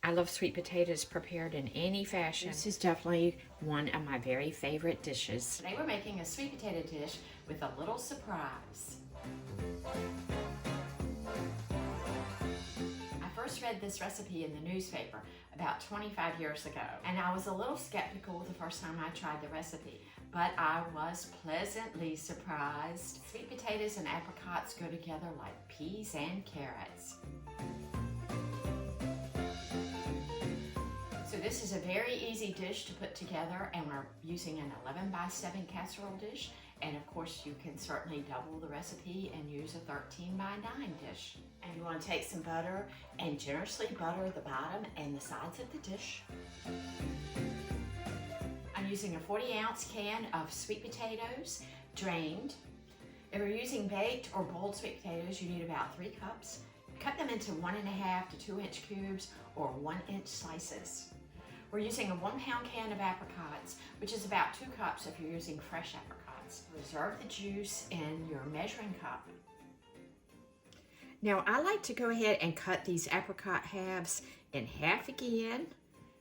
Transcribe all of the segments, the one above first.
I love sweet potatoes prepared in any fashion. This is definitely one of my very favorite dishes. Today we're making a sweet potato dish with a little surprise. I first read this recipe in the newspaper about 25 years ago, and I was a little skeptical the first time I tried the recipe, but I was pleasantly surprised. Sweet potatoes and apricots go together like peas and carrots. So this is a very easy dish to put together, and we're using an 11x7 casserole dish, and of course you can certainly double the recipe and use a 13x9 dish. And you want to take some butter and generously butter the bottom and the sides of the dish. I'm using a 40-ounce can of sweet potatoes, drained. If you're using baked or boiled sweet potatoes, you need about 3 cups. Cut them into 1.5 to 2 inch cubes or 1-inch slices. We're using a 1-pound can of apricots, which is about 2 cups if you're using fresh apricots. Reserve the juice in your measuring cup. Now I like to go ahead and cut these apricot halves in half again.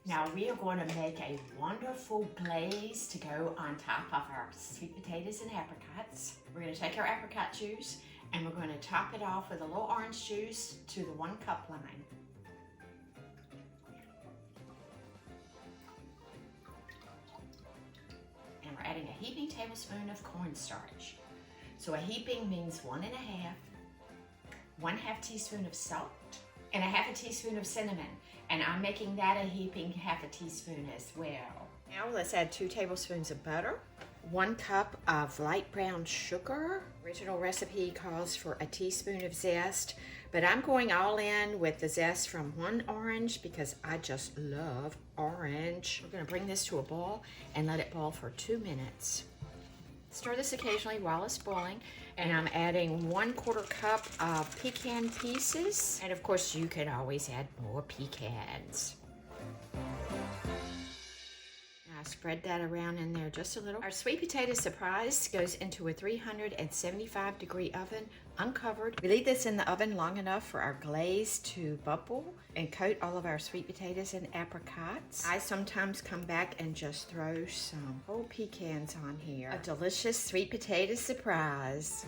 Now we are going to make a wonderful glaze to go on top of our sweet potatoes and apricots. We're going to take our apricot juice and we're going to top it off with a little orange juice to the 1 cup line. And we're adding a heaping tablespoon of cornstarch. So a heaping means 1.5, 1/2 teaspoon of salt, and a 1/2 teaspoon of cinnamon. And I'm making that a heaping 1/2 teaspoon as well. Now let's add 2 tablespoons of butter, 1 cup of light brown sugar. Original recipe calls for a teaspoon of zest, but I'm going all in with the zest from 1 orange because I just love orange. We're going to bring this to a boil and let it boil for 2 minutes. Stir this occasionally while it's boiling, and I'm adding 1/4 cup of pecan pieces, and of course you can always add more pecans. Spread that around in there just a little. Our sweet potato surprise goes into a 375-degree oven, uncovered. We leave this in the oven long enough for our glaze to bubble and coat all of our sweet potatoes and apricots. I sometimes come back and just throw some whole pecans on here. A delicious sweet potato surprise.